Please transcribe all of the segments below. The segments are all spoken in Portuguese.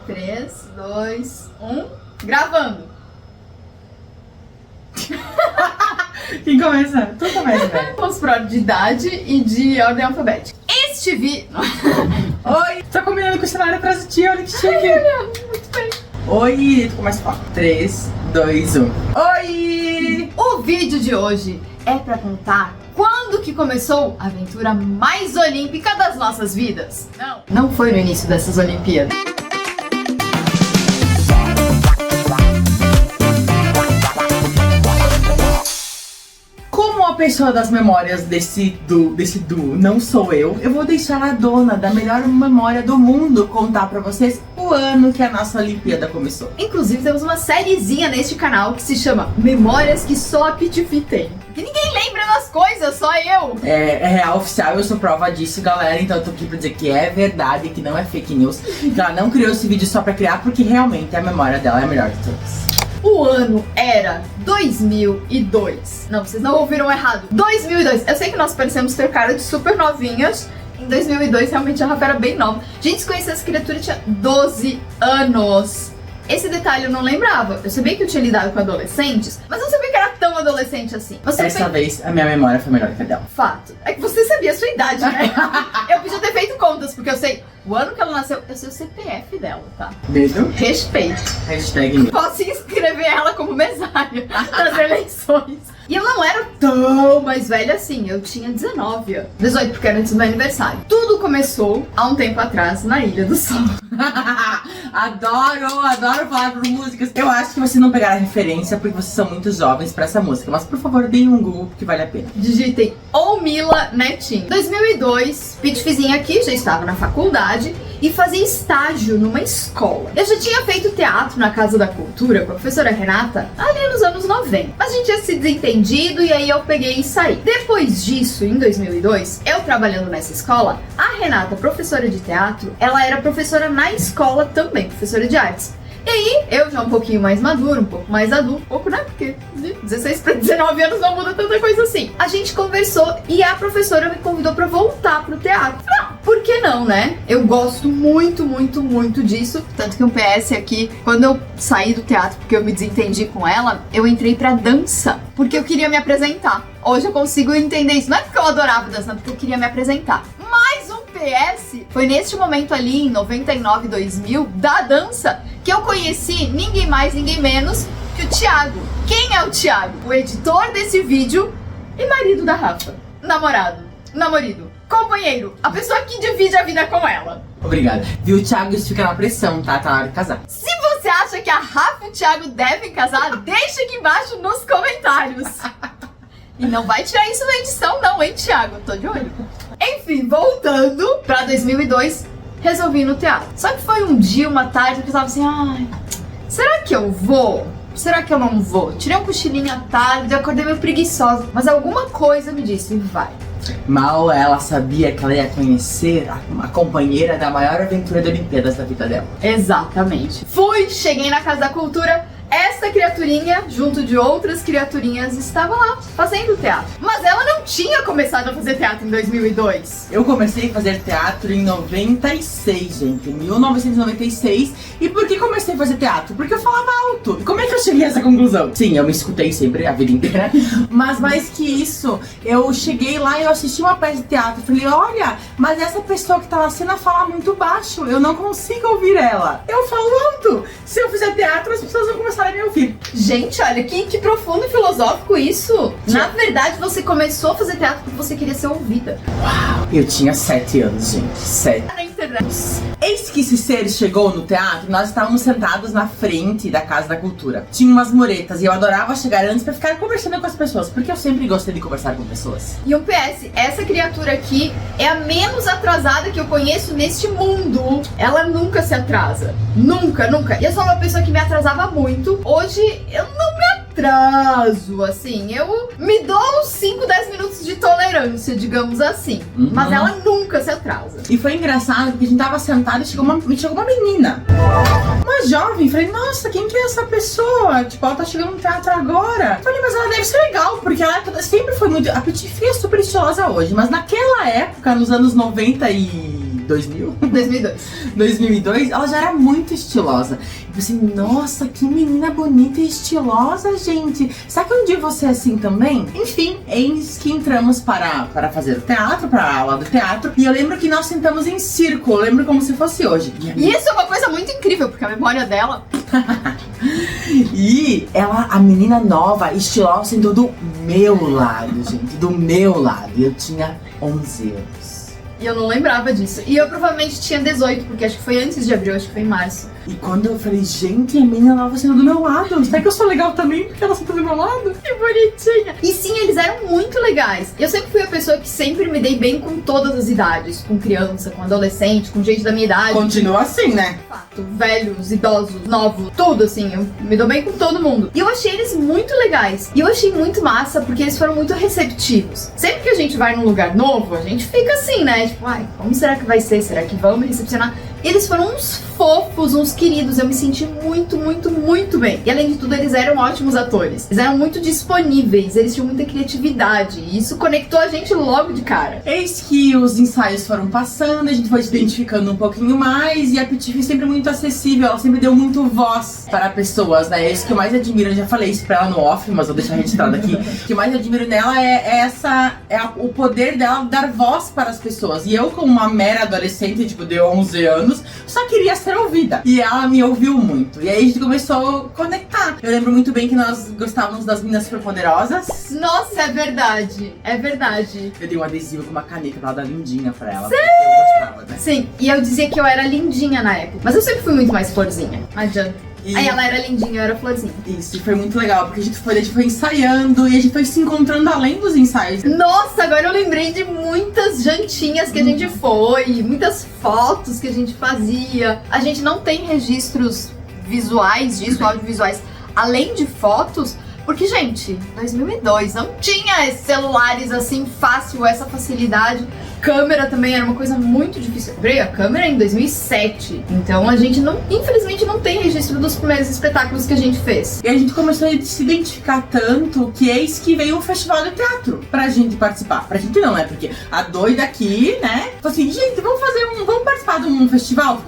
3, 2, 1. Gravando! Quem começa? Tu começa, velho. Vamos por ordem de idade e de ordem alfabética. Este vídeo. Oi! Tá combinando com o cenário atrás de ti, olha que chique. Muito bem. Oi! Tu começa a falar. 3, 2, 1. Oi! O vídeo de hoje é pra contar quando que começou a aventura mais olímpica das nossas vidas. Não foi no início dessas Olimpíadas. Como a pessoa das memórias desse duo não sou eu vou deixar a dona da melhor memória do mundo contar pra vocês o ano que a nossa Olimpíada começou. Inclusive temos uma sériezinha neste canal que se chama Memórias que só a Pitifi tem. Que ninguém lembra das coisas, só eu. É real, oficial, eu sou prova disso, galera. Então eu tô aqui pra dizer que é verdade, que não é fake news. Que ela não criou esse vídeo só pra criar, porque realmente a memória dela é a melhor de todas. O ano era 2002. Não, vocês não ouviram errado. 2002. Eu sei que nós parecemos ter cara de super novinhas. Em 2002, realmente, a Rafa era bem nova. A gente se conheceu, essa criatura tinha 12 anos. Esse detalhe eu não lembrava. Eu sabia que eu tinha lidado com adolescentes, mas não sabia que era tão adolescente assim. Dessa vez, a minha memória foi melhor que a dela. Fato. É que você sabia a sua idade, né? Eu podia ter feito contas, porque eu sei o ano que ela nasceu, eu sei o CPF dela, tá? Medo? Respeito. Hashtag medo. Posso inscrever ela como mesária das eleições. E eu não era tão mais velha assim, eu tinha 19 anos. 18, porque era antes do meu aniversário. Tudo começou há um tempo atrás na Ilha do Sol. Adoro falar por músicas. Eu acho que vocês não pegaram a referência porque vocês são muito jovens pra essa música. Mas por favor, deem um Google que vale a pena. Digitem ou Mila Netinho. 2002, Pitifizinha aqui, já estava na faculdade e fazia estágio numa escola. Eu já tinha feito teatro na Casa da Cultura com a professora Renata ali nos anos 90. Mas a gente tinha se desentendido e aí eu peguei e saí. Depois disso, em 2002, eu trabalhando nessa escola, a Renata, professora de teatro, ela era professora na escola também, professora de artes. E aí, eu já um pouquinho mais maduro, um pouco mais adulto, um pouco, né? Porque de 16 para 19 anos não muda tanta coisa assim. A gente conversou e a professora me convidou pra voltar pro teatro. Não, por que não, né? Eu gosto muito, muito, muito disso. Tanto que um PS aqui, quando eu saí do teatro, porque eu me desentendi com ela, eu entrei pra dança, porque eu queria me apresentar. Hoje eu consigo entender isso. Não é porque eu adorava dança, não, porque eu queria me apresentar. Mais um PS, foi neste momento ali, em 99, 2000, da dança, que eu conheci ninguém mais, ninguém menos que o Thiago. Quem é o Thiago? O editor desse vídeo e marido da Rafa. Namorado, companheiro, a pessoa que divide a vida com ela. Obrigado. Viu, Thiago? Isso fica na pressão, tá? Tá na hora de casar. Se você acha que a Rafa e o Thiago devem casar, deixa aqui embaixo nos comentários. E não vai tirar isso na edição não, hein, Thiago? Tô de olho. Enfim, voltando pra 2002, resolvi ir no teatro. Só que foi um dia, uma tarde, eu pensava assim, ai, será que eu vou? Será que eu não vou? Tirei um cochilinho à tarde, acordei meio preguiçosa, mas alguma coisa me disse, vai. Mal ela sabia que ela ia conhecer a companheira da maior aventura da Olimpíadas da vida dela. Exatamente. Fui, cheguei na Casa da Cultura. Essa criaturinha, junto de outras criaturinhas, estava lá, fazendo teatro. Mas ela não tinha começado a fazer teatro em 2002. Eu comecei a fazer teatro em 96, gente, em 1996. E por que comecei a fazer teatro? Porque eu falava alto. E como é que eu cheguei a essa conclusão? Sim, eu me escutei sempre, a vida inteira. Mas mais que isso, eu cheguei lá e eu assisti uma peça de teatro. Falei, olha, mas essa pessoa que tá na cena fala muito baixo. Eu não consigo ouvir ela. Eu falo alto. Se eu fizer teatro, as pessoas vão começar a me ouvir. Gente, olha, que profundo e filosófico isso. Na verdade, você começou a fazer teatro porque você queria ser ouvida. Uau, eu tinha 7 anos, gente. 7. Na internet. Eis que esse ser chegou no teatro, nós estávamos sentados na frente da Casa da Cultura. Tinha umas muretas e eu adorava chegar antes pra ficar conversando com as pessoas, porque eu sempre gostei de conversar com pessoas. E um PS, essa criatura aqui é a menos atrasada que eu conheço neste mundo. Ela nunca se atrasa. Nunca, nunca. E eu sou uma pessoa que me atrasava muito. Hoje eu não me atraso, assim. Eu me dou uns 5, 10 minutos de tolerância, digamos assim. Mas ela nunca se atrasa. E foi engraçado porque a gente tava sentado e chegou uma menina. Uma jovem. Falei, nossa, quem que é essa pessoa? Tipo, ela tá chegando no teatro agora. Falei, mas ela deve ser legal, porque ela sempre foi muito... A Pitifi é super estilosa hoje, mas naquela época, nos anos 90 e... 2000? 2002. 2002, ela já era muito estilosa. Eu pensei, nossa, que menina bonita e estilosa, gente. Será que um dia você é assim também? Enfim, eis que entramos para fazer o teatro, para a aula do teatro. E eu lembro que nós sentamos em círculo, eu lembro como se fosse hoje. E isso é uma coisa muito incrível, porque a memória dela... E ela, a menina nova, estilosa, sentou do meu lado, gente. Do meu lado. E eu tinha 11 anos. E eu não lembrava disso. E eu provavelmente tinha 18, porque acho que foi antes de abril, acho que foi em março. E quando eu falei, gente, a menina nova sentou do meu lado. Será que eu sou legal também porque ela sentou do meu lado? Que bonitinha! E sim, eles eram muito legais. Eu sempre fui a pessoa que sempre me dei bem com todas as idades. Com criança, com adolescente, com gente da minha idade. Continua assim, né? Fato. Velhos, idosos, novos, tudo assim. Eu me dou bem com todo mundo. E eu achei eles muito legais. E eu achei muito massa porque eles foram muito receptivos. Sempre que a gente vai num lugar novo, a gente fica assim, né? Tipo, ai, como será que vai ser? Será que vão me recepcionar? E eles foram uns fofos, uns queridos. Eu me senti muito, muito, muito bem. E além de tudo, eles eram ótimos atores. Eles eram muito disponíveis, eles tinham muita criatividade. E isso conectou a gente logo de cara. Eis que os ensaios foram passando, a gente foi se identificando um pouquinho mais. E a Pitif sempre muito acessível, ela sempre deu muito voz para pessoas, né? É isso que eu mais admiro, eu já falei isso pra ela no off, mas vou deixar registrado aqui. O que eu mais admiro nela o poder dela dar voz para as pessoas. E eu, como uma mera adolescente, tipo, de 11 anos, só queria ser ouvida. E ela me ouviu muito. E aí a gente começou a conectar. Eu lembro muito bem que nós gostávamos das Meninas Superpoderosas. Nossa, é verdade. É verdade. Eu dei um adesivo com uma caneta pra ela dar lindinha pra ela. Sério? Eu gostava, né? Sim, e eu dizia que eu era lindinha na época. Mas eu sempre fui muito mais florzinha. Não adianta. E... Aí ela era lindinha, eu era florzinha. Isso, e foi muito legal, porque a gente foi ensaiando e a gente foi se encontrando além dos ensaios. Nossa, agora eu lembrei de muitas jantinhas que a gente foi, muitas fotos que a gente fazia. A gente não tem registros visuais disso, audiovisuais, além de fotos, porque, gente, 2002 não tinha esses celulares assim fácil, essa facilidade. Câmera também era uma coisa muito difícil. Eu comprei a câmera em 2007, então a gente não, infelizmente, não tem registro dos primeiros espetáculos que a gente fez. E a gente começou a se identificar tanto que eis que veio um festival de teatro pra gente participar. Pra gente não, né? Porque a doida aqui, né? Falou assim, gente, vamos participar de um festival?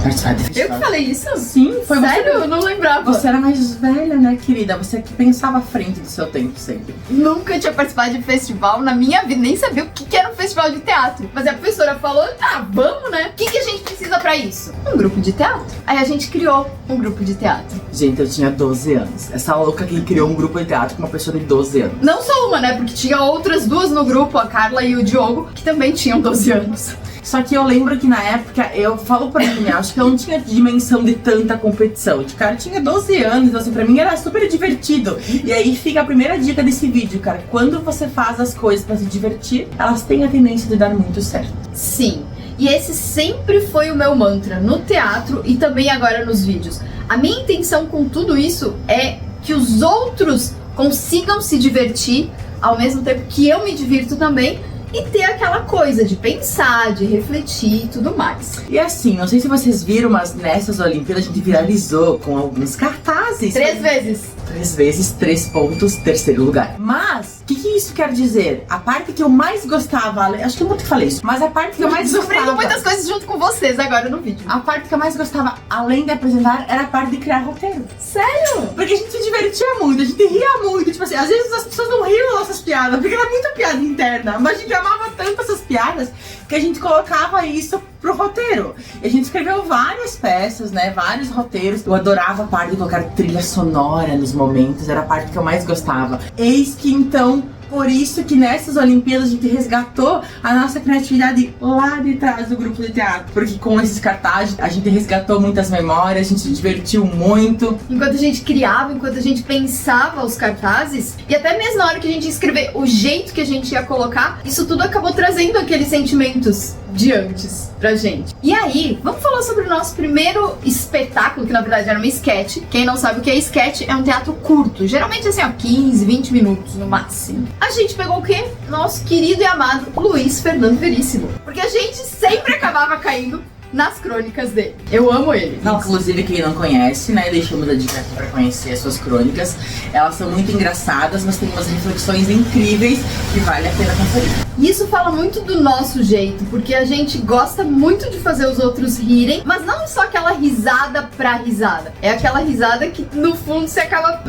Participar de festival. Eu que falei isso? Sim, foi você. Sério? Eu não lembrava. Você era mais velha, né, querida? Você que pensava à frente do seu tempo sempre. Nunca tinha participado de festival na minha vida, nem sabia o que era um festival de teatro. Mas a professora falou, vamos, né? O que a gente precisa pra isso? Um grupo de teatro. Aí a gente criou um grupo de teatro. Gente, eu tinha 12 anos. Essa louca que criou um grupo de teatro com uma pessoa de 12 anos. Não só uma, né? Porque tinha outras duas no grupo, a Carla e o Diogo, que também tinham 12 anos. Só que eu lembro que na época, eu falo pra mim, acho que eu não tinha dimensão de tanta competição. Tipo, cara, eu tinha 12 anos, então assim, pra mim era super divertido. E aí fica a primeira dica desse vídeo, cara. Quando você faz as coisas pra se divertir, elas têm a tendência de dar muito certo. Sim. E esse sempre foi o meu mantra no teatro e também agora nos vídeos. A minha intenção com tudo isso é que os outros consigam se divertir ao mesmo tempo que eu me divirto também. E ter aquela coisa de pensar, de refletir e tudo mais. E assim, não sei se vocês viram, mas nessas Olimpíadas a gente viralizou com alguns cartazes. 3 vezes. 3 vezes, 3 pontos, 3º lugar. Mas, o que isso quer dizer? A parte que eu mais gostava, acho que eu nunca falei isso, mas a parte que eu mais gostava... Descobrindo muitas coisas junto com vocês agora no vídeo. A parte que eu mais gostava, além de apresentar, era a parte de criar roteiro. Sério? Porque a gente se divertia muito, a gente ria muito. Tipo assim, às vezes as pessoas não riam das nossas piadas, porque era muita piada interna. Mas a gente amava tanto essas piadas que a gente colocava isso pro roteiro. E a gente escreveu várias peças, né? Vários roteiros. Eu adorava a parte de colocar trilha sonora nos momentos, era a parte que eu mais gostava. Eis que então, por isso que nessas Olimpíadas a gente resgatou a nossa criatividade lá de trás do grupo de teatro. Porque com esses cartazes a gente resgatou muitas memórias, a gente se divertiu muito. Enquanto a gente criava, enquanto a gente pensava os cartazes, e até mesmo na hora que a gente ia escrever o jeito que a gente ia colocar, isso tudo acabou trazendo aqueles sentimentos de antes pra gente. E aí, vamos falar sobre o nosso primeiro espetáculo, que na verdade era uma sketch. Quem não sabe o que é sketch, é um teatro curto, geralmente assim, 15, 20 minutos no máximo. A gente pegou o quê? Nosso querido e amado Luiz Fernando Veríssimo. Porque a gente sempre acabava caindo nas crônicas dele. Eu amo ele. Nossa. Inclusive, quem não conhece, né, deixamos a dica aqui pra conhecer as suas crônicas. Elas são muito engraçadas, mas tem umas reflexões incríveis que vale a pena conferir. E isso fala muito do nosso jeito, porque a gente gosta muito de fazer os outros rirem, mas não só aquela risada pra risada. É aquela risada que, no fundo, você acaba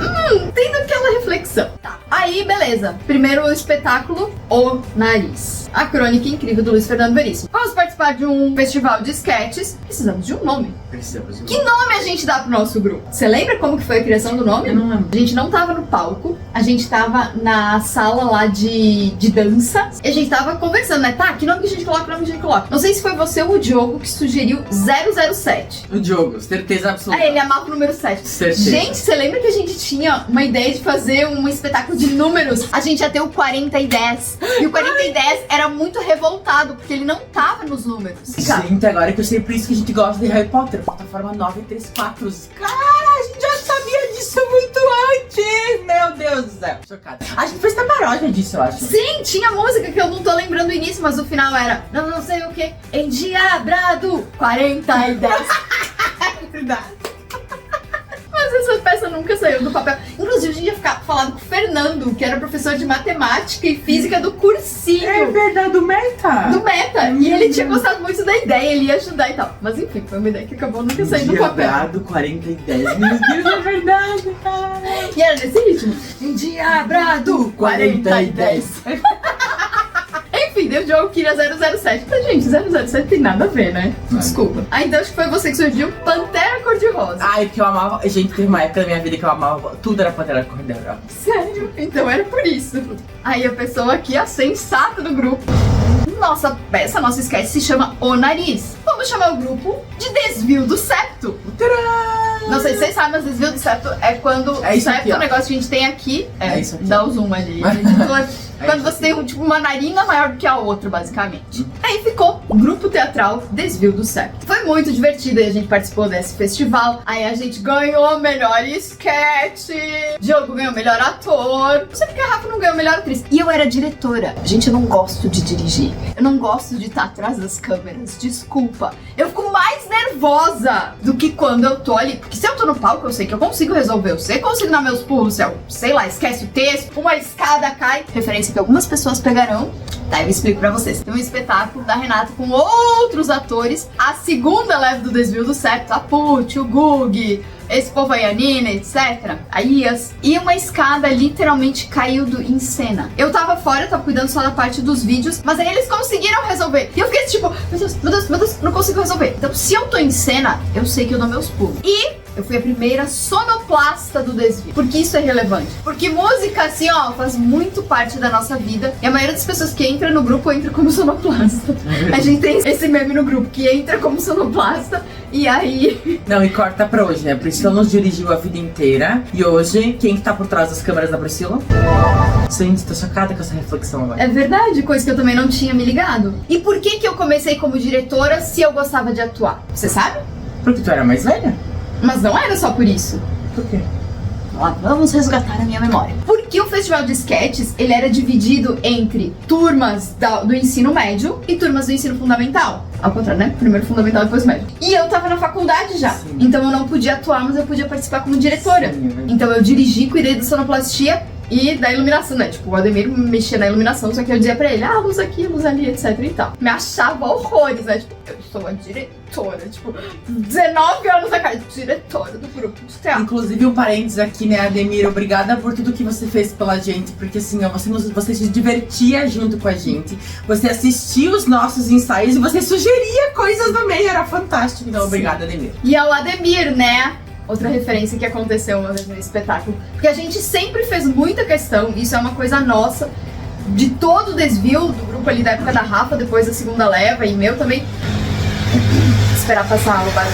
tendo aquela reflexão. Tá. Aí, beleza. Primeiro espetáculo, O Nariz. A crônica incrível do Luiz Fernando Veríssimo. Vamos participar de um festival de sketches. Precisamos de um nome. Precisamos de um Que nome a gente dá pro nosso grupo? Você lembra como que foi a criação do nome? Eu não lembro. A gente não tava no palco, a gente tava na sala lá de dança, e a gente tava conversando, né? Tá, que nome que a gente coloca, que nome que a gente coloca? Não sei se foi você ou o Diogo que sugeriu 007. O Diogo, certeza absoluta. Ele amava o número 7. Certeza. Gente, você lembra que a gente tinha uma ideia de fazer um espetáculo de números? A gente ia ter o 40 e 10. E o 40 e 10 era muito revoltado, porque ele não tava nos números. Gente, agora que eu sei por isso que a gente gosta de Harry Potter, plataforma 934. Cara, a gente já sabia disso muito antes. Meu Deus do céu. Chocada. A gente fez até paródia disso, eu acho. Sim, tinha música que eu não tô lembrando o início, mas o final era não sei o que, endiabrado, 40 e 10. É verdade. Mas essa peça nunca saiu do papel. Inclusive, a gente ia ficar falando com o Fernando, que era professor de matemática e física do cursinho. É verdade, do Meta. Do Meta. E ele tinha gostado muito da ideia, ele ia ajudar e tal. Mas enfim, foi uma ideia que acabou nunca saindo do papel. Endiabrado, 40 e 10. Meu Deus, é verdade, cara. E era nesse ritmo. Endiabrado, 40 e 10. Enfim, deu o jogo que era 007. Mas, gente, 007 tem nada a ver, né? Desculpa. Ah, então acho que foi você que surgiu Pantera Cor-de-Rosa. Ai, porque eu amava. Gente, teve uma época da minha vida que eu amava. Tudo era Pantera Cor-de-Rosa. Sério? Então era por isso. Aí a pessoa aqui, a sensata do grupo. Nossa peça, nossa sketch se chama O Nariz. Vamos chamar o grupo de Desvio do Septo. Tcharam! Não sei se vocês sabem, mas desvio do septo é quando É o isso septo aqui, é ó. um negócio que a gente tem aqui. É isso aqui. Dá o zoom ali. Quando você tem tipo, uma narina maior do que a outra, basicamente. Aí ficou o grupo teatral Desvio do Septo. Foi muito divertido e a gente participou desse festival. Aí a gente ganhou melhor sketch. Diogo ganhou melhor ator. Não sei porque a Rafa não ganhou melhor atriz. E eu era diretora. Gente, eu não gosto de dirigir. Eu não gosto de estar atrás das câmeras. Desculpa. Eu fico mais nervosa do que quando eu tô ali. Porque se eu tô no palco, eu sei que eu consigo resolver. Eu sei que eu consigo dar meus pulos. Se eu, sei lá, esquece o texto, uma escada cai. Referência que algumas pessoas pegarão. Tá, eu explico pra vocês. Tem um espetáculo da Renata com outros atores. A segunda leva do Desvio do Septo. A Pucci, o Gug, esse povo aí, a Nina, etc. A Ias. E uma escada literalmente caiu em cena. Eu tava fora, eu tava cuidando só da parte dos vídeos, mas aí eles conseguiram resolver. E eu fiquei tipo, meu Deus, meu Deus, meu Deus, não consigo resolver. Então, se eu tô em cena, eu sei que eu dou meus pulos. E eu fui a primeira sonoplasta do desvio. Porque isso é relevante. Porque música, assim, ó, faz muito parte da nossa vida. E a maioria das pessoas que entram no grupo entra como sonoplasta. A gente tem esse meme no grupo, que entra como sonoplasta. E aí... Não, e corta pra hoje, né? A Priscila nos dirigiu a vida inteira. E hoje, quem que tá por trás das câmeras da Priscila? Gente, tô chocada com essa reflexão agora. É verdade, coisa que eu também não tinha me ligado. E por que que eu comecei como diretora se eu gostava de atuar? Você sabe? Porque tu era mais velha? Mas não era só por isso. Por quê? Vamos resgatar a minha memória. Porque o festival de sketches, ele era dividido entre turmas do ensino médio e turmas do ensino fundamental. Ao contrário, né? Primeiro fundamental, depois médio. E eu tava na faculdade já. Sim. Então eu não podia atuar, mas eu podia participar como diretora. Sim, então eu dirigi, cuidei da sonoplastia e da iluminação, né? Tipo, o Ademir mexia na iluminação, só que eu dizia pra ele, luz aqui, luz ali, etc e tal. Me achava horrores, né? Tipo, eu sou a diretora, tipo, 19 anos da cara, diretora do grupo de teatro. Inclusive, um parênteses aqui, né, Ademir? Obrigada por tudo que você fez pela gente, porque assim, ó, você se divertia junto com a gente, você assistia os nossos ensaios e você sugeria coisas no meio, era fantástico. Então, obrigada, Ademir. E ao Ademir, né? Outra referência que aconteceu uma vez no espetáculo. Porque a gente sempre fez muita questão, isso é uma coisa nossa, de todo o desvio do grupo ali da época da Rafa, depois da segunda leva e meu também. Esperar passar o barulho.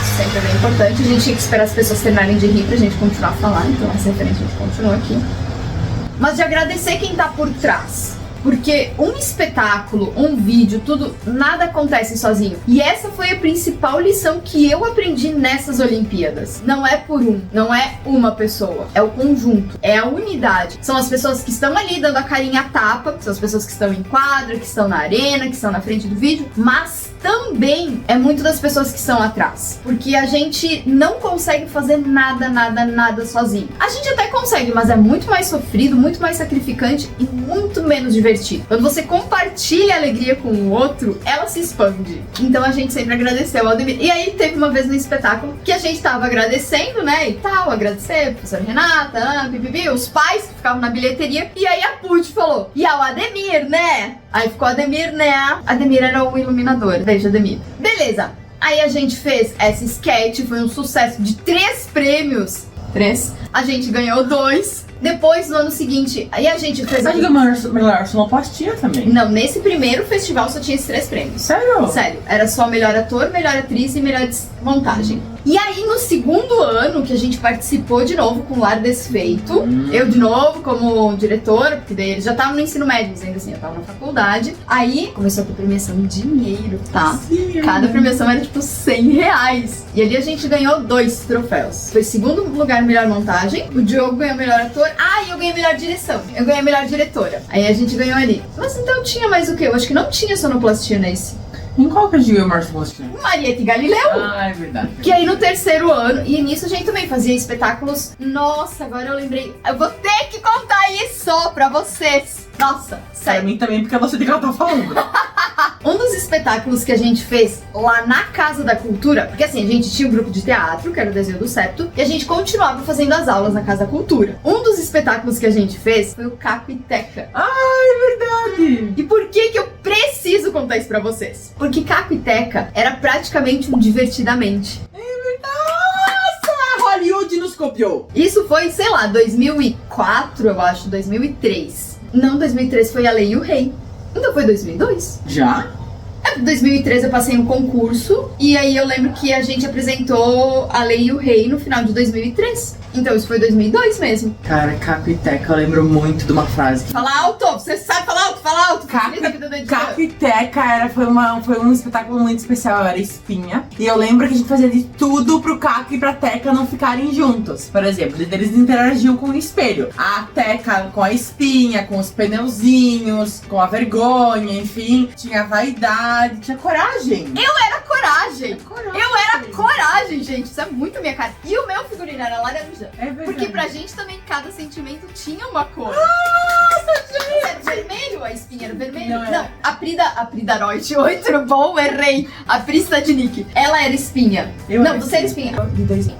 Isso sempre é bem importante. A gente tinha que esperar as pessoas terminarem de rir pra gente continuar a falar. Então essa referência a gente continua aqui. Mas de agradecer quem tá por trás. Porque um espetáculo, um vídeo, tudo, nada acontece sozinho. E essa foi a principal lição que eu aprendi nessas Olimpíadas. Não é por não é uma pessoa, é o conjunto, é a unidade. São as pessoas que estão ali dando a carinha a tapa, são as pessoas que estão em quadra, que estão na arena, que estão na frente do vídeo, mas também é muito das pessoas que estão atrás. Porque a gente não consegue fazer nada sozinho. A gente até consegue, mas é muito mais sofrido, muito mais sacrificante e muito menos divertido. Quando você compartilha a alegria com o outro, ela se expande. Então a gente sempre agradeceu ao Ademir. E aí teve uma vez no espetáculo que a gente tava agradecendo, né, e tal, agradecer a professora Renata, pipipi, os pais que ficavam na bilheteria. E aí a Puth falou, e ao Ademir, né? Aí ficou Ademir, né? Ademir era o iluminador. Beijo, Ademir. Beleza. Aí a gente fez essa sketch, foi um sucesso de 3 prêmios. 3. A gente ganhou 2. Depois, no ano seguinte, aí a gente fez... Mas melhor sonoplastia também. Não, nesse primeiro festival só tinha esses 3 prêmios. Sério? Sério. Era só melhor ator, melhor atriz e melhor montagem. E aí, no segundo ano, que a gente participou de novo com o Lar Desfeito, eu de novo como diretora, porque daí eles já estavam no ensino médio, mas ainda assim eu tava na faculdade. Aí começou a ter premiação em dinheiro, tá? Sim, Cada premiação era tipo R$100. E ali a gente ganhou 2 troféus. Foi segundo lugar melhor montagem, o Diogo ganhou melhor ator, e eu ganhei melhor direção. Eu ganhei melhor diretora. Aí a gente ganhou ali. Mas então tinha mais o quê? Eu acho que não tinha sonoplastia nesse. Em qual que é o Márcio Celestino? Marieta e Galileu. É verdade. Que aí no terceiro ano, e nisso a gente também fazia espetáculos. Nossa, agora eu lembrei. Eu vou ter que contar isso pra vocês. Nossa, Pra sério. mim também, porque eu não sei do que ela tá falando. Um dos espetáculos que a gente fez lá na Casa da Cultura, porque assim, a gente tinha um grupo de teatro, que era o Desenho do Septo, e a gente continuava fazendo as aulas na Casa da Cultura. Um dos espetáculos que a gente fez foi o Caco e Teca. É verdade. E por que que eu preciso contar isso pra vocês? Porque Caco e Teca era praticamente um Divertidamente. Nossa, Hollywood nos copiou. Isso foi, sei lá, 2004, eu acho, 2003. Não, 2003 foi A Lei e o Rei. Então foi 2002. Já? Em 2013 eu passei um concurso e aí eu lembro que a gente apresentou A Lei e o Rei no final de 2003. Então isso foi 2002 mesmo. Cara, Caco e Teca, eu lembro muito de uma frase. Fala alto! Você sabe falar alto? Fala alto! Caco e Teca foi um espetáculo muito especial, eu era espinha. E eu lembro que a gente fazia de tudo pro Caco e pra Teca não ficarem juntos. Por exemplo, eles interagiam com o espelho. A Teca com a espinha, com os pneuzinhos, com a vergonha, enfim. Tinha vaidade, tinha coragem. Eu era coragem! Coragem. Eu era coragem, gente! Isso é muito a minha cara. E o meu figurino era laranja. É verdade. Porque pra gente também cada sentimento tinha uma cor. Nossa, gente! Era vermelho, a espinha era vermelho. Não, Não, a Prida Roit. Oi, tudo bom? Errei. A Prista de Nick. Ela era espinha. Não, você era espinha.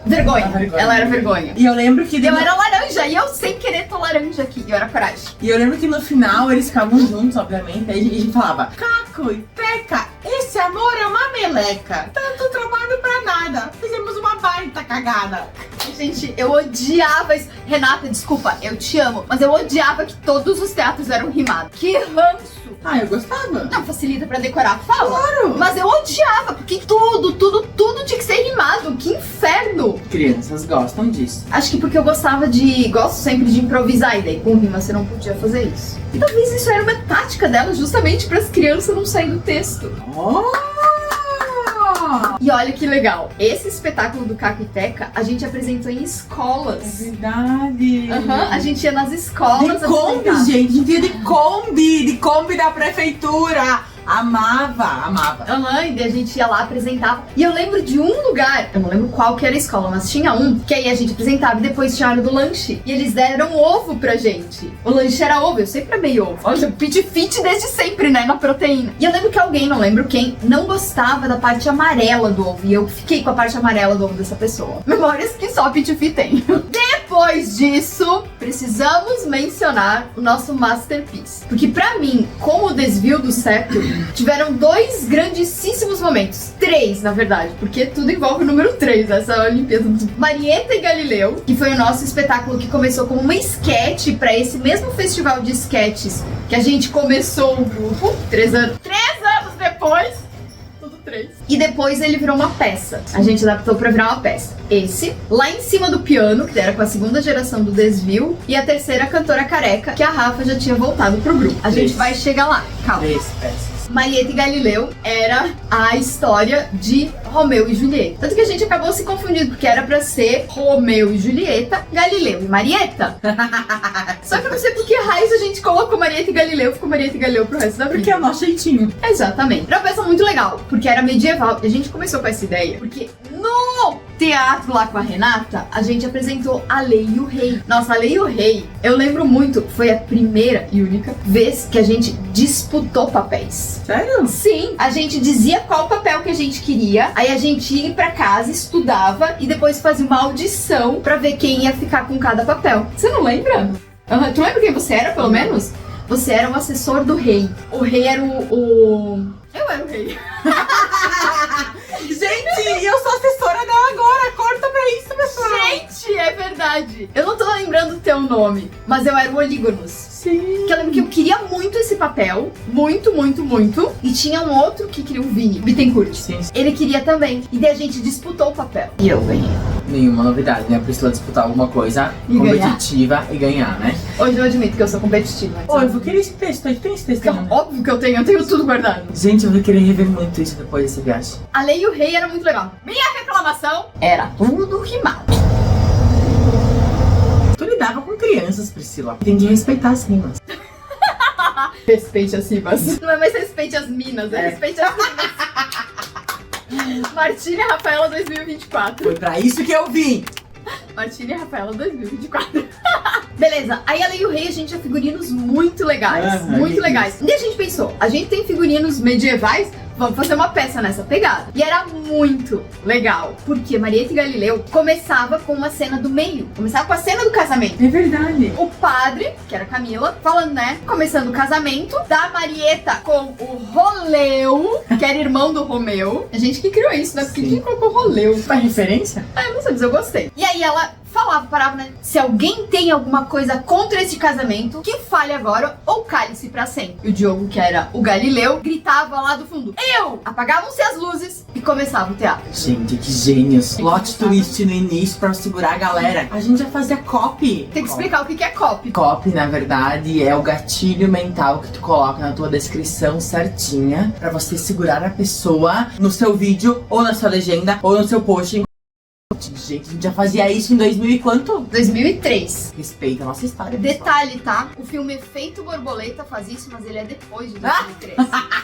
Vergonha. Ela era vergonha. E eu lembro que... Eu era laranja. E eu, sem querer, tô laranja aqui. Eu era coragem. E eu lembro que no final eles ficavam juntos, obviamente. Aí a gente falava: Caco e Teca, esse amor é uma meleca. Tanto trabalho pra nada. Fizemos uma baita cagada. Gente, eu odiava isso. Renata, desculpa, eu te amo. Mas eu odiava que todos os teatros eram rimados. Que ranço. Eu gostava. Não, facilita pra decorar, fala. Claro. Mas eu odiava, porque tudo tinha que ser rimado. Que inferno. Crianças gostam disso. Acho que porque eu gosto sempre de improvisar, e daí com rima você não podia fazer isso. E talvez isso era uma tática dela, justamente para as crianças não saírem do texto. E olha que legal, esse espetáculo do Caco e Teca, a gente apresentou em escolas. É verdade. A gente ia nas escolas De Kombi, apresentar. gente. A gente ia de Kombi da prefeitura. Amava. E daí a gente ia lá, apresentava. E eu lembro de um lugar, eu não lembro qual que era a escola, mas tinha um, que aí a gente apresentava e depois tinha a hora do lanche. E eles deram ovo pra gente. O lanche era ovo, eu sempre amei ovo. Olha, pit fit desde sempre, né, na proteína. E eu lembro que alguém, não lembro quem, não gostava da parte amarela do ovo. E eu fiquei com a parte amarela do ovo dessa pessoa. Memórias que só pit fit tem. Depois disso, precisamos mencionar o nosso masterpiece. Porque pra mim, com o desvio do septo, tiveram 2 grandíssimos momentos. 3, na verdade, porque tudo envolve o número 3, essa Olimpíada do Marieta e Galileu, que foi o nosso espetáculo que começou como uma sketch pra esse mesmo festival de sketches que a gente começou o grupo 3 anos depois. Tudo 3. E depois ele virou uma peça. A gente adaptou pra virar uma peça. Esse, lá em cima do piano, que era com a segunda geração do desvio, e a terceira cantora careca, que a Rafa já tinha voltado pro grupo. A gente vai chegar lá, calma. 3 peças. Marieta e Galileu era a história de Romeu e Julieta. Tanto que a gente acabou se confundindo, porque era pra ser Romeu e Julieta, Galileu e Marieta. Só que eu não sei por que raios a gente colocou Marieta e Galileu, ficou Marieta e Galileu pro resto da vida. Porque é o nosso jeitinho. Exatamente. Era uma peça muito legal, porque era medieval. E a gente começou com essa ideia, porque no teatro lá com a Renata, a gente apresentou A Lei e o Rei. Nossa, A Lei e o Rei, eu lembro muito, foi a primeira e única vez que a gente disputou papéis. Sério? Sim, a gente dizia qual papel que a gente queria, aí a gente ia pra casa, estudava e depois fazia uma audição pra ver quem ia ficar com cada papel. Você não lembra? Tu lembra quem você era, pelo menos? Você era o assessor do rei. O rei era Eu era o rei. Gente, eu sou assessora dela agora. Corta pra isso, pessoal. Gente, é verdade. Eu não tô lembrando o teu nome, mas eu era o Olígonos. Sim. Que eu lembro que eu queria muito esse papel. Muito, muito, muito. E tinha um outro que queria o Vini, Bittencourt. Sim. Ele queria também. E daí a gente disputou o papel. E eu ganhei. Nenhuma novidade, né? A Priscila disputar alguma coisa E competitiva e ganhar, né? Hoje eu admito que eu sou competitiva. Ô, eu vou querer esse texto aí. Tem esse texto aí, né? Óbvio que eu tenho tudo guardado. Gente, eu vou querer rever muito isso depois dessa viagem. A Lei e o Rei era muito legal. Minha reclamação era tudo rimado. Tu lidava com crianças, Priscila. Tem que respeitar as rimas. Respeite as rimas. Não é mais respeite as minas, é É. respeite as rimas. Martina e Rafaela 2024. Foi pra isso que eu vim. Martina e Rafaela 2024. Beleza, aí a Lei e o Rei a gente tinha figurinos muito legais. Aham, Muito que legais. E a gente pensou, a gente tem figurinos medievais, vamos fazer uma peça nessa pegada. E era muito legal, porque Marieta e Galileu começava com uma cena do meio. Começava com a cena do casamento. É verdade. O padre, que era Camila, falando, né? Começando o casamento da Marieta com o Roleu, que era irmão do Romeu. A gente que criou isso, né? Porque Sim. quem colocou Roleu? Faz referência? Ah, eu não sei, mas eu gostei. E aí ela parava, né? Se alguém tem alguma coisa contra este casamento, que fale agora ou cale-se pra sempre. E o Diogo, que era o Galileu, gritava lá do fundo, eu! Apagavam-se as luzes e começava o teatro. Gente, que gênios. Plot twist no início pra segurar a galera. A gente já fazia copy. Tem que explicar o que é copy. Copy, na verdade, é o gatilho mental que tu coloca na tua descrição certinha pra você segurar a pessoa no seu vídeo, ou na sua legenda, ou no seu post. Gente, a gente já fazia isso em 2000 e quanto? 2003. Respeita a nossa história, pessoal. Detalhe, tá? O filme Efeito Borboleta faz isso, mas ele é depois de 2003.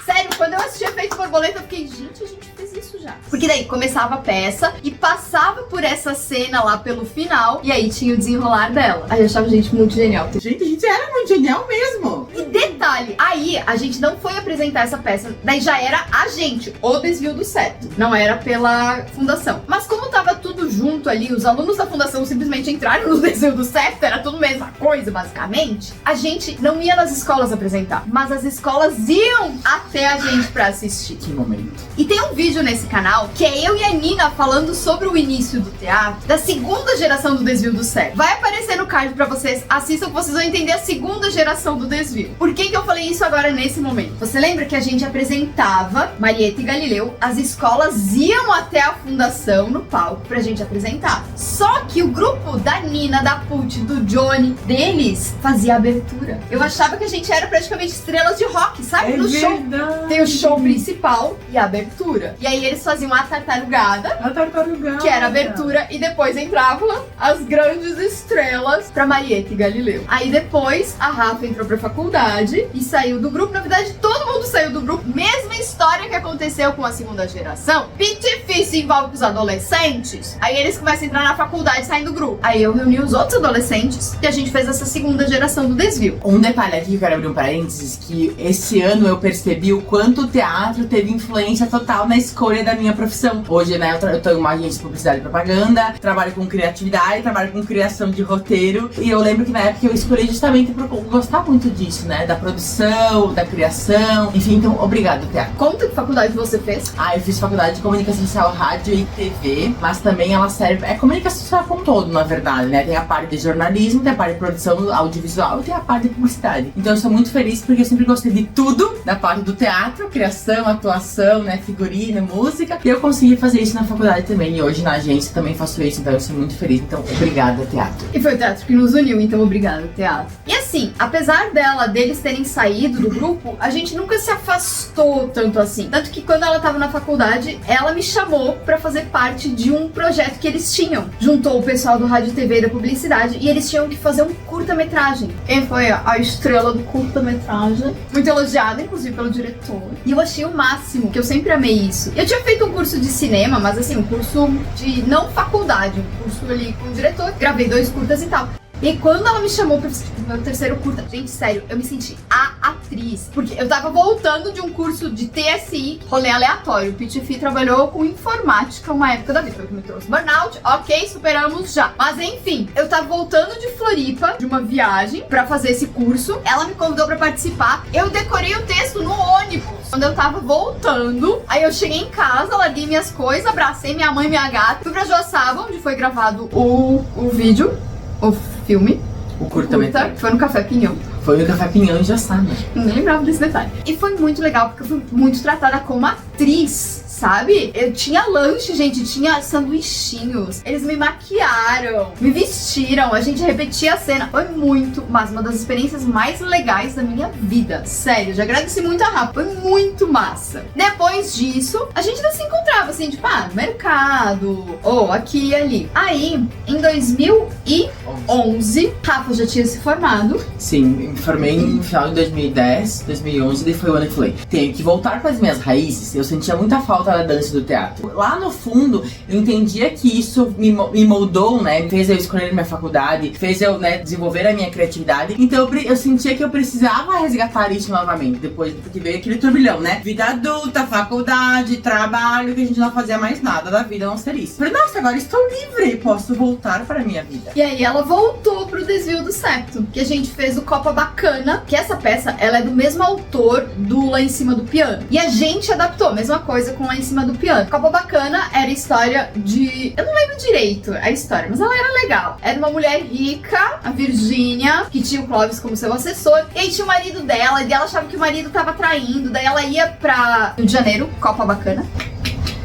Sério, quando eu assisti Efeito Borboleta, eu fiquei, gente, a gente fez isso já. Porque daí começava a peça e passava por essa cena lá pelo final, e aí tinha o desenrolar dela. Aí eu achava a gente muito genial. Gente, a gente era muito genial mesmo. E detalhe, aí a gente não foi apresentar essa peça, daí já era a gente, o Desvio do Certo. Não era pela fundação. Mas como tava tudo junto ali, os alunos da fundação simplesmente entraram no Desvio do Certo, era tudo a mesma coisa, basicamente. A gente não ia nas escolas apresentar, mas as escolas iam até a gente pra assistir. Que momento. E tem um vídeo nesse canal que é eu e a Nina falando sobre o início do teatro, da segunda geração do Desvio do Certo. Vai aparecer no card pra vocês, assistam que vocês vão entender a segunda geração do desvio. Por que eu falei isso agora nesse momento? Você lembra que a gente apresentava Marieta e Galileu, as escolas iam até a fundação no palco pra gente apresentar. Só que o grupo da Nina, da Put, do Johnny, deles, fazia abertura. Eu achava que a gente era praticamente estrelas de rock, sabe? No show. verdade. Tem o show principal e a abertura. E aí eles faziam a tartarugada, A tartaruga. que era a abertura, e depois entravam as grandes estrelas pra Marieta e Galileu. Aí depois a Rafa entrou pra faculdade e saiu do grupo. Na verdade, todo mundo saiu do grupo. Mesma história que aconteceu com a segunda geração. Pitifi se envolve com os adolescentes. Aí eles começam a entrar na faculdade e saem do grupo. Aí eu reuni os outros adolescentes e a gente fez essa segunda geração do desvio. Um detalhe aqui que eu quero abrir um parênteses, que esse ano eu percebi o quanto o teatro teve influência total na escolha da minha profissão. Hoje, né, eu tô em uma agência de publicidade e propaganda, trabalho com criatividade, trabalho com criação de roteiro, e eu lembro que na época eu escolhi justamente por gostar muito disso, né, da produção, da criação, enfim, então obrigado, teatro. Conta que faculdade você fez? Eu fiz faculdade de comunicação social, rádio e TV, mas também a ela serve, é comunicação social como um todo, na verdade, né? Tem a parte de jornalismo, tem a parte de produção audiovisual e tem a parte de publicidade. Então eu sou muito feliz porque eu sempre gostei de tudo, da parte do teatro, criação, atuação, né? Figurino, música. E eu consegui fazer isso na faculdade também. E hoje na agência também faço isso, então eu sou muito feliz. Então, obrigada, teatro. E foi o teatro que nos uniu, então obrigada, teatro. E assim, apesar deles terem saído do grupo, a gente nunca se afastou tanto assim. Tanto que quando ela tava na faculdade, ela me chamou pra fazer parte de um projeto que eles tinham. Juntou o pessoal do rádio, TV e da publicidade e eles tinham que fazer um curta-metragem. Quem foi a estrela do curta-metragem? Muito elogiada, inclusive, pelo diretor. E eu achei o máximo, que eu sempre amei isso. Eu tinha feito um curso de cinema, mas assim, um curso de não faculdade, um curso ali com o diretor. Gravei 2 curtas e tal. E quando ela me chamou pra meu terceiro curta, gente, sério, eu me senti a atriz. Porque eu tava voltando de um curso de TSI, rolê aleatório. O Pitifi trabalhou com informática uma época da vida. Foi o que me trouxe burnout. Ok, superamos já. Mas enfim, eu tava voltando de Floripa, de uma viagem, pra fazer esse curso. Ela me convidou pra participar. Eu decorei o texto no ônibus. Quando eu tava voltando, aí eu cheguei em casa, larguei minhas coisas, abracei minha mãe e minha gata. Fui pra Joaçaba, onde foi gravado o vídeo. O filme. O curta-metragem. Foi no Café Pinhão. Foi no Café Pinhão em Joaçaba. Nem lembrava desse detalhe. E foi muito legal, porque eu fui muito tratada como atriz, sabe? Eu tinha lanche, gente, tinha sanduichinhos. Eles me maquiaram, me vestiram, a gente repetia a cena. Foi muito, mas uma das experiências mais legais da minha vida. Sério, já agradeci muito a Rafa. Foi muito massa. Depois disso, a gente ainda se encontrava, assim, tipo, no mercado, ou aqui e ali. Aí, em 2011, Rafa já tinha se formado. Sim, me formei no final de 2010, 2011, daí foi o ano que eu falei, tenho que voltar para as minhas raízes. Eu sentia muita falta da dança e do teatro. Lá no fundo, eu entendia que isso me moldou, né, fez eu escolher minha faculdade, fez eu, né, desenvolver a minha criatividade. Então eu sentia que eu precisava resgatar isso novamente, depois, porque veio aquele turbilhão, né, vida adulta, faculdade, trabalho, que a gente não fazia mais nada da vida, a não ser isso. Falei, nossa, agora estou livre, posso voltar para a minha vida. E aí ela voltou pro Desvio do Septo, que a gente fez o Copacabana, que essa peça, ela é do mesmo autor do Lá em Cima do Piano. E a gente adaptou a mesma coisa com Lá em Cima do Piano. Copacabana era a história de... eu não lembro direito a história, mas ela era legal. Era uma mulher rica, a Virgínia, que tinha o Clóvis como seu assessor. E aí tinha o marido dela, e ela achava que o marido tava traindo. Daí ela ia pra Rio de Janeiro, Copacabana,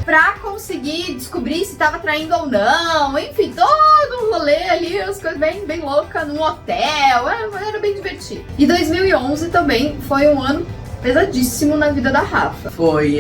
pra conseguir descobrir se tava traindo ou não. Enfim, todo um rolê ali, as coisas bem loucas, num hotel. Era bem divertido. E 2011 também foi um ano pesadíssimo na vida da Rafa. Foi,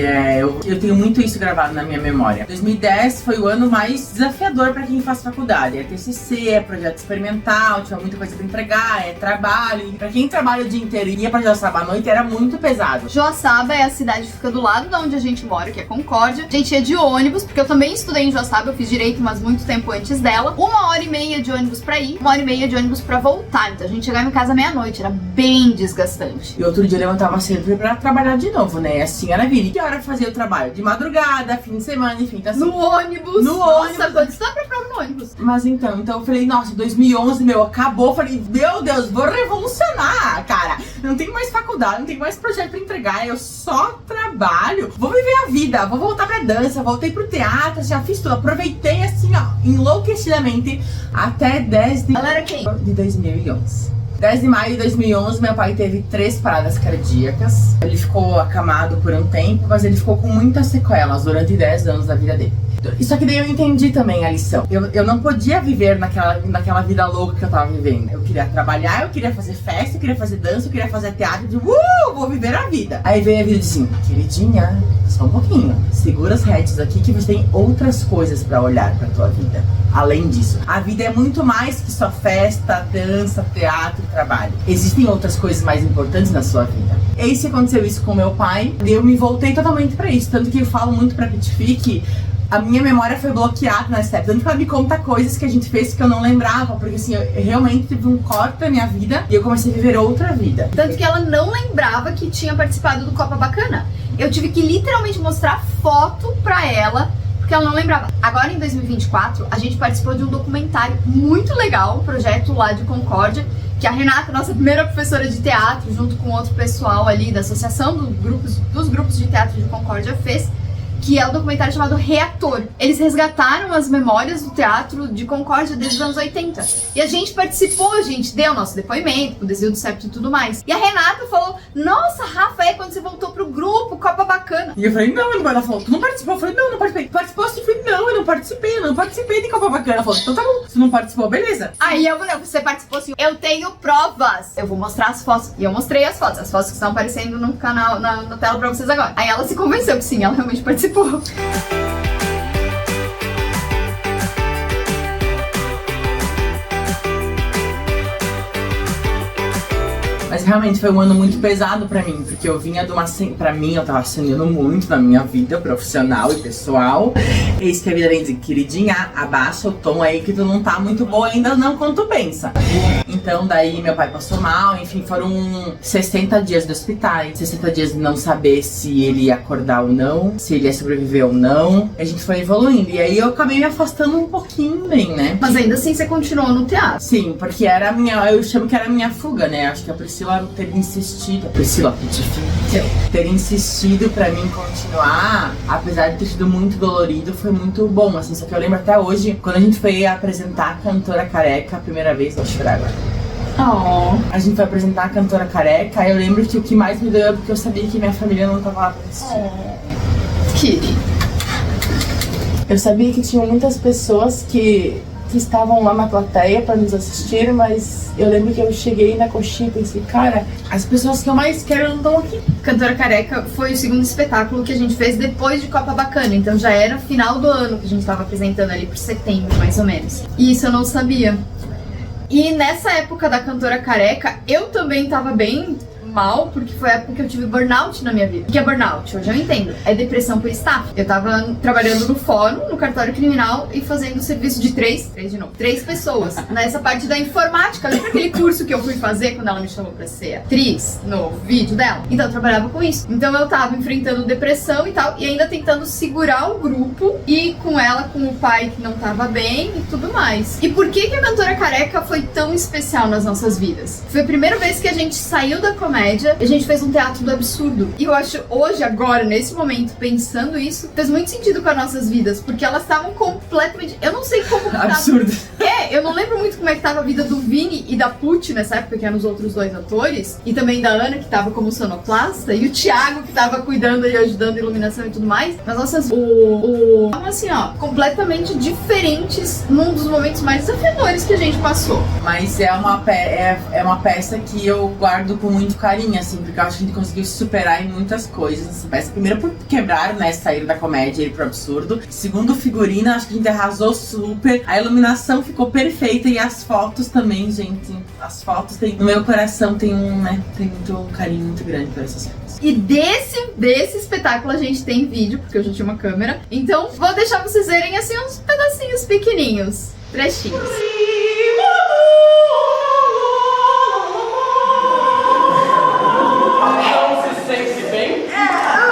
eu tenho muito isso gravado na minha memória. 2010 foi o ano mais desafiador pra quem faz faculdade. É TCC, é projeto experimental, tinha muita coisa pra entregar, é trabalho. E pra quem trabalha o dia inteiro e ia pra Joaçaba à noite, era muito pesado. Joaçaba é a cidade que fica do lado de onde a gente mora, que é Concórdia. A gente ia de ônibus, porque eu também estudei em Joaçaba, eu fiz direito, mas muito tempo antes dela. 1h30 de ônibus pra ir, 1h30 de ônibus pra voltar. Então a gente chegava em casa meia-noite, era bem desgastante. E outro dia eu levantava sempre pra trabalhar de novo, né? Assim era a vida. E que hora eu fazia o trabalho? De madrugada, fim de semana, enfim, tá assim. No ônibus. Nossa, quanto dá pra ficar no ônibus? Mas então eu falei, nossa, 2011, meu, acabou. Falei, meu Deus, vou revolucionar, cara. Não tem mais faculdade, não tem mais projeto pra entregar. Eu só trabalho. Vou viver a vida, vou voltar pra dança, voltei pro teatro, já fiz tudo. Aproveitei assim, ó, enlouquecidamente até 10 de... Galera, quem? De 2011. 10 de maio de 2011, meu pai teve 3 paradas cardíacas. Ele ficou acamado por um tempo, mas ele ficou com muitas sequelas durante 10 anos da vida dele. Só que daí eu entendi também a lição. Eu não podia viver naquela vida louca que eu tava vivendo. Eu queria trabalhar, eu queria fazer festa, eu queria fazer dança, eu queria fazer teatro. De vou viver a vida. Aí veio a vida assim, queridinha, só um pouquinho. Segura as rédeas aqui que você tem outras coisas pra olhar pra tua vida. Além disso, a vida é muito mais que só festa, dança, teatro e trabalho. Existem outras coisas mais importantes na sua vida. E aí se aconteceu isso com meu pai, eu me voltei totalmente pra isso. Tanto que eu falo muito pra Pitifi que a minha memória foi bloqueada nessa época. Tanto que ela me conta coisas que a gente fez que eu não lembrava. Porque assim, eu realmente tive um corte na minha vida e eu comecei a viver outra vida. Tanto que ela não lembrava que tinha participado do Copacabana. Eu tive que literalmente mostrar foto pra ela, porque ela não lembrava. Agora em 2024, a gente participou de um documentário muito legal, um projeto lá de Concórdia, que a Renata, nossa primeira professora de teatro, junto com outro pessoal ali da associação dos grupos de teatro de Concórdia, fez. que é o documentário chamado Reator. Eles resgataram as memórias do teatro de Concórdia desde os anos 80. E a gente participou, a gente deu nosso depoimento, com o desvio do septo e tudo mais. E a Renata falou, nossa, Rafa, é quando você voltou pro grupo, Copa Bacana. E eu falei, não, ela falou, tu não participou? Eu falei, não participei. Participou? Eu falei, não, eu não participei de Copa Bacana. Ela falou, então tá bom, se não participou, beleza. Aí eu falei, você participou sim, eu tenho provas. Eu vou mostrar as fotos. E eu mostrei as fotos que estão aparecendo no canal, na tela pra vocês agora. Aí ela se convenceu que sim, ela realmente participou. Mas realmente foi um ano muito pesado pra mim, porque eu vinha de uma... Pra mim, eu tava ascendendo muito na minha vida profissional e pessoal. Eis que a vida vem dizer, queridinha, abaixa o tom aí que tu não tá muito boa ainda não quando tu pensa. Então daí meu pai passou mal, enfim, foram 60 dias de hospital, 60 dias de não saber se ele ia acordar ou não, se ele ia sobreviver ou não. A gente foi evoluindo, e aí eu acabei me afastando um pouquinho bem, né? Mas ainda assim você continuou no teatro. Sim, porque era a minha, eu chamo que era a minha fuga, né? Acho que a Priscila ter insistido, ter insistido pra mim continuar, apesar de ter sido muito dolorido, foi muito bom, assim. Só que eu lembro até hoje, quando a gente foi apresentar a Cantora Careca a primeira vez, vou chorar agora. Oh. A gente foi apresentar a Cantora Careca, eu lembro que o que mais me doeu é porque eu sabia que minha família não tava lá pra assistir. Que? Eu sabia que tinham muitas pessoas que estavam lá na plateia pra nos assistir, mas eu lembro que eu cheguei na coxinha e pensei, cara, as pessoas que eu mais quero não estão aqui. Cantora Careca foi o segundo espetáculo que a gente fez depois de Copa Bacana, então já era final do ano que a gente tava apresentando ali por setembro, mais ou menos. E isso eu não sabia. E nessa época da Cantora Careca, eu também tava bem mal, porque foi a época que eu tive burnout na minha vida. O que é burnout? Hoje eu entendo. É depressão por staff. Eu tava trabalhando no fórum, no cartório criminal e fazendo serviço de três pessoas. Nessa parte da informática. Lembra aquele curso que eu fui fazer quando ela me chamou pra ser atriz no vídeo dela? Então eu trabalhava com isso. Então eu tava enfrentando depressão e tal, e ainda tentando segurar o grupo e com ela, com o pai que não tava bem e tudo mais. E por que a Cantora Careca foi tão especial nas nossas vidas? Foi a primeira vez que a gente saiu da comédia. A gente fez um teatro do absurdo. E eu acho, hoje, agora, nesse momento, pensando isso, fez muito sentido com as nossas vidas. Porque elas estavam completamente... Eu não sei como... Absurdo. Eu não lembro muito como é que tava a vida do Vini e da Pucci nessa época, que eram os outros dois atores. E também da Ana, que tava como sonoplasta. E o Thiago, que tava cuidando e ajudando a iluminação e tudo mais. Mas nossas... assim, ó, completamente diferentes num dos momentos mais desafiadores que a gente passou. Mas é uma peça que eu guardo com muito carinho, assim, porque eu acho que a gente conseguiu se superar em muitas coisas nessa peça. Primeiro por quebrar, né, sair da comédia e ir pro absurdo. Segundo, figurina, acho que a gente arrasou super. A iluminação ficou perfeita e as fotos também, gente. As fotos tem, no meu coração tem um carinho muito grande por essas fotos. E desse espetáculo a gente tem vídeo, porque eu já tinha uma câmera. Então vou deixar vocês verem assim uns pedacinhos pequenininhos, trechinhos.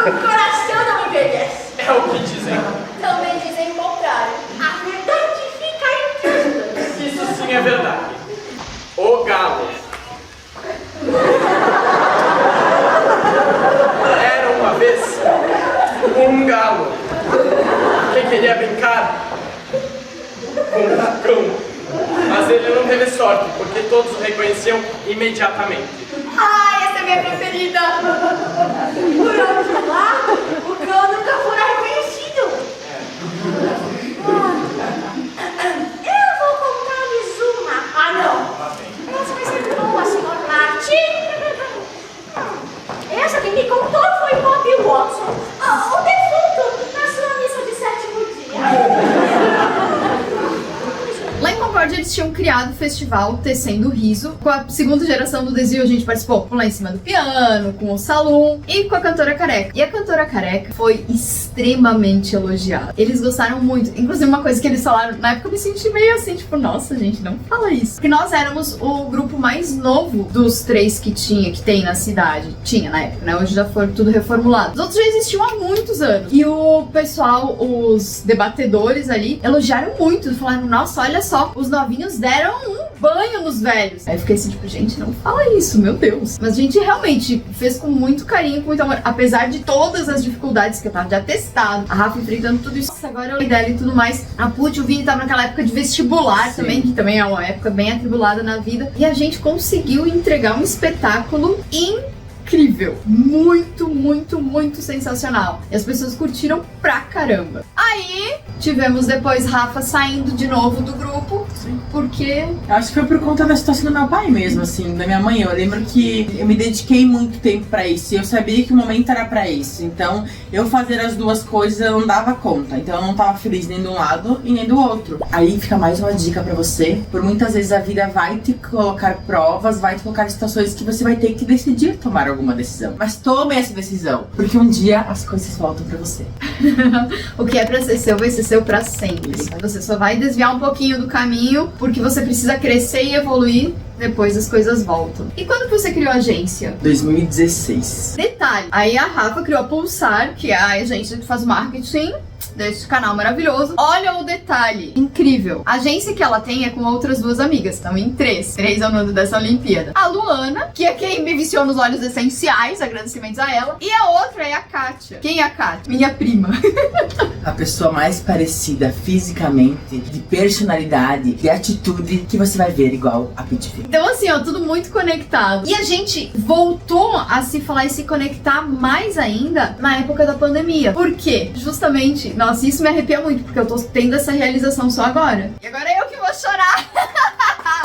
O coração não envelhece. É o que dizem. Também dizem o contrário. A verdade fica entre os dois. Isso sim é verdade. O galo. Era uma vez um galo que queria brincar com um cão. Mas ele não teve sorte, porque todos o reconheciam imediatamente. Ai, essa é a minha preferida. Por outro lado, o cão nunca fora reconhecido. Eu vou contar-lhes uma. Ah, não. Essa vai ser boa, senhor Martin. Essa quem me contou foi Bob Watson, o defunto, na sua missa de sétimo dia. Lá em Concórdia eles tinham criado o festival Tecendo Riso. Com a segunda geração do desvio a gente participou com Lá em Cima do Piano, com o Salum e com a Cantora Careca. E a Cantora Careca foi extremamente elogiada. Eles gostaram muito. Inclusive uma coisa que eles falaram, na época eu me senti meio assim, tipo, nossa gente, não fala isso. Porque nós éramos o grupo mais novo dos três que tem na cidade. Tinha na época, né? Hoje já foi tudo reformulado. Os outros já existiam há muitos anos. E o pessoal, os debatedores ali, elogiaram muito. Falaram, nossa, olha só, os novinhos deram um banho nos velhos. Aí eu fiquei assim, tipo, gente, não fala isso, meu Deus. Mas a gente realmente fez com muito carinho, com muito amor. Apesar de todas as dificuldades que eu tava de atestado, a Rafa enfrentando tudo isso. Nossa, agora eu lembro dela e tudo mais. A Puth, o Vini tava naquela época de vestibular também, que também é uma época bem atribulada na vida. E a gente conseguiu entregar um espetáculo incrível. Muito, muito, muito sensacional. E as pessoas curtiram pra caramba. Aí, tivemos depois Rafa saindo de novo do grupo. Sim. Porque... Eu acho que foi por conta da situação do meu pai mesmo, assim, da minha mãe. Eu lembro que eu me dediquei muito tempo pra isso. E eu sabia que o momento era pra isso. Então, eu fazer as duas coisas, eu não dava conta. Então, eu não tava feliz nem de um lado e nem do outro. Aí fica mais uma dica pra você. Por muitas vezes a vida vai te colocar provas, vai te colocar situações que você vai ter que decidir tomar alguma decisão. Mas tome essa decisão, porque um dia as coisas voltam pra você. O que é pra ser seu vai ser seu pra sempre. Você só vai desviar um pouquinho do caminho porque você precisa crescer e evoluir. Depois as coisas voltam. E quando que você criou a agência? 2016. Detalhe, aí a Rafa criou a Pulsar, que é a agência que faz marketing deste canal maravilhoso. Olha o detalhe, incrível. A agência que ela tem é com outras duas amigas, estão em três é o nome dessa Olimpíada. A Luana, que é quem me viciou nos óleos essenciais, agradecimentos a ela. E a outra é a Kátia. Quem é a Kátia? Minha prima. A pessoa mais parecida fisicamente, de personalidade, de atitude, que você vai ver igual a Pitty. Então assim, ó, tudo muito conectado. E a gente voltou a se falar e se conectar mais ainda na época da pandemia. Por quê? Justamente, nossa, isso me arrepia muito, porque eu tô tendo essa realização só agora. E agora é eu que vou chorar.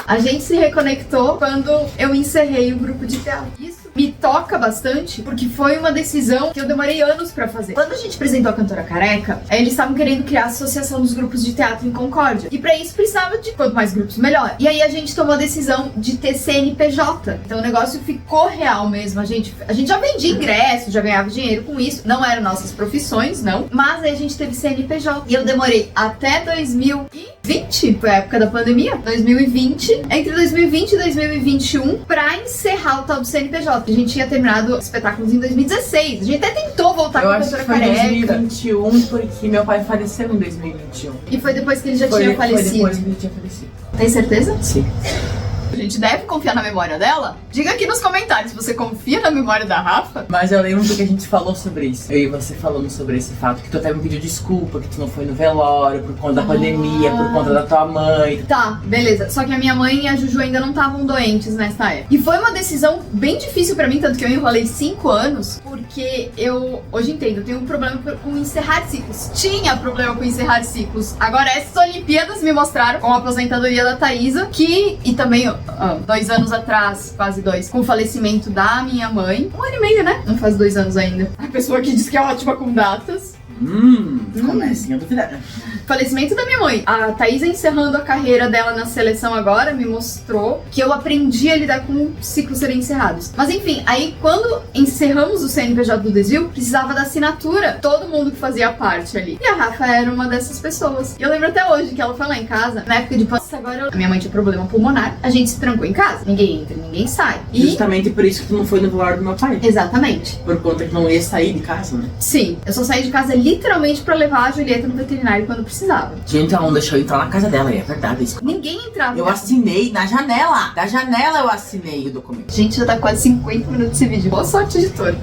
A gente se reconectou quando eu encerrei o grupo de teatro. Isso me toca bastante, porque foi uma decisão que eu demorei anos pra fazer. Quando a gente apresentou a Cantora Careca, eles estavam querendo criar a associação dos grupos de teatro em Concórdia. E pra isso precisava de quanto mais grupos, melhor. E aí a gente tomou a decisão de ter CNPJ. Então o negócio ficou real mesmo. A gente já vendia ingresso, já ganhava dinheiro com isso. Não eram nossas profissões, não. Mas aí a gente teve CNPJ. E eu demorei até 2020, foi a época da pandemia, 2020, entre 2020 e 2021, pra encerrar o tal do CNPJ. A gente tinha terminado espetáculos em 2016. A gente até tentou voltar com a Cantora Careca. Eu acho que foi em 2021, porque meu pai faleceu em 2021. E foi depois que ele já tinha falecido. Foi depois que ele tinha falecido. Tem certeza? Sim. A gente deve confiar na memória dela? Diga aqui nos comentários se você confia na memória da Rafa. Mas eu lembro que a gente falou sobre isso. Eu e você falamos sobre esse fato. Que tu até me pediu desculpa, que tu não foi no velório por conta da pandemia, por conta da tua mãe. Tá, beleza. Só que a minha mãe e a Juju ainda não estavam doentes nessa época. E foi uma decisão bem difícil pra mim, tanto que eu enrolei 5 anos. Porque eu, hoje entendo, eu tenho um problema com encerrar ciclos. Tinha problema com encerrar ciclos. Agora essas Olimpíadas me mostraram, com a aposentadoria da Thaísa, que, e também 2 anos atrás, quase 2, com o falecimento da minha mãe. 1 ano e meio, né? Não faz 2 anos ainda. A pessoa que diz que é ótima com datas. Comecem a duvidar. Falecimento da minha mãe. A Thaísa encerrando a carreira dela na seleção agora me mostrou que eu aprendi a lidar com ciclos serem encerrados. Mas enfim, aí quando encerramos o CNPJ do Desvio, precisava da assinatura. Todo mundo que fazia parte ali. E a Rafa era uma dessas pessoas. E eu lembro até hoje que ela foi lá em casa, na época de pandemia. Agora a minha mãe tinha problema pulmonar. A gente se trancou em casa. Ninguém entra, ninguém sai. E... justamente por isso que tu não foi no velório do meu pai. Exatamente. Por conta que não ia sair de casa, né? Sim, eu só saí de casa literalmente pra levar a Julieta no veterinário quando precisava. Gente, ela não deixou eu entrar na casa dela, é verdade isso. Ninguém entrava. Eu assinei na janela. Da janela eu assinei o documento. Gente, já tá quase 50 minutos esse vídeo. Boa sorte, editor.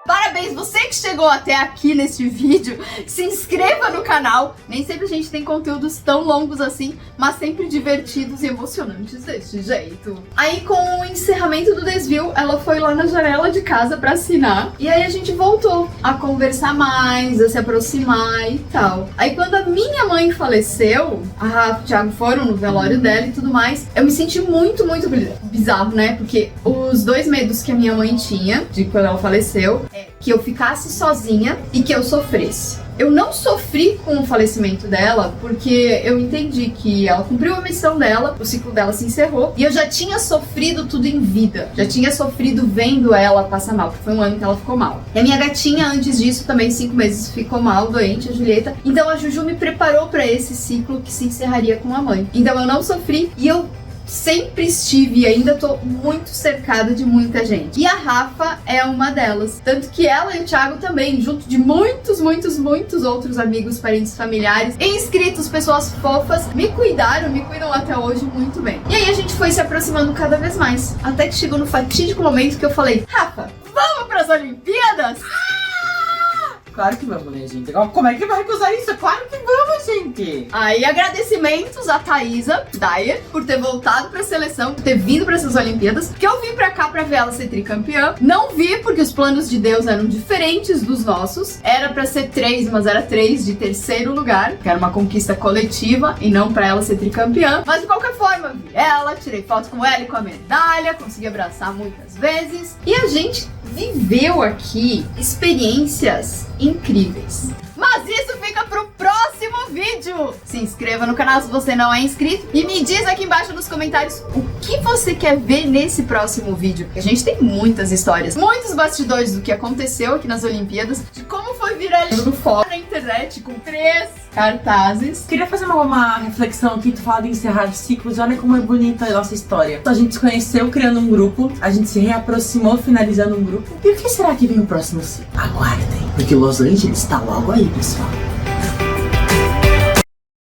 Parabéns, você que chegou até aqui neste vídeo, se inscreva no canal. Nem sempre a gente tem conteúdos tão longos assim, mas sempre divertidos e emocionantes deste jeito. Aí com o encerramento do Desvio, ela foi lá na janela de casa pra assinar. E aí a gente voltou a conversar mais, a se aproximar e tal. Aí quando a minha mãe faleceu, a Rafa e o Thiago foram no velório dela e tudo mais, eu me senti muito, muito bizarro, né? Porque os 2 medos que a minha mãe tinha de quando ela faleceu é que eu ficasse sozinha e que eu sofresse. Eu não sofri com o falecimento dela porque eu entendi que ela cumpriu a missão dela, o ciclo dela se encerrou e eu já tinha sofrido tudo em vida. Já tinha sofrido vendo ela passar mal, porque foi 1 ano que ela ficou mal. E a minha gatinha, antes disso, também 5 meses ficou mal, doente, a Julieta. Então a Juju me preparou pra esse ciclo que se encerraria com a mãe. Então eu não sofri e eu sempre estive e ainda tô muito cercada de muita gente. E a Rafa é uma delas. Tanto que ela e o Thiago também, junto de muitos outros amigos, parentes, familiares, inscritos, pessoas fofas, me cuidam até hoje muito bem. E aí a gente foi se aproximando cada vez mais. Até que chegou no fatídico momento que eu falei: Rafa, vamos pras Olimpíadas? Claro que vamos, né, gente? Como é que vai recusar isso? Claro que vamos, gente! Aí, agradecimentos a Thaisa Dyer por ter voltado pra seleção, por ter vindo pra essas Olimpíadas, que eu vim pra cá pra ver ela ser tricampeã. Não vi porque os planos de Deus eram diferentes dos nossos. Era pra ser 3, mas era 3 de terceiro lugar, que era uma conquista coletiva e não pra ela ser tricampeã. Mas de qualquer forma, vi ela, tirei foto com ela e com a medalha, consegui abraçar muitas vezes. E a gente viveu aqui experiências incríveis. Mas isso fica pro próximo vídeo! Se inscreva no canal se você não é inscrito e me diz aqui embaixo nos comentários o que você quer ver nesse próximo vídeo. A gente tem muitas histórias, muitos bastidores do que aconteceu aqui nas Olimpíadas, de como foi viralizado fora na internet com 3 cartazes. Queria fazer uma reflexão aqui, tu fala de encerrar ciclos, olha como é bonita a nossa história. A gente se conheceu criando um grupo, a gente se reaproximou finalizando um grupo. E o que será que vem o próximo ciclo? Aguardem, porque Los Angeles está logo aí, pessoal.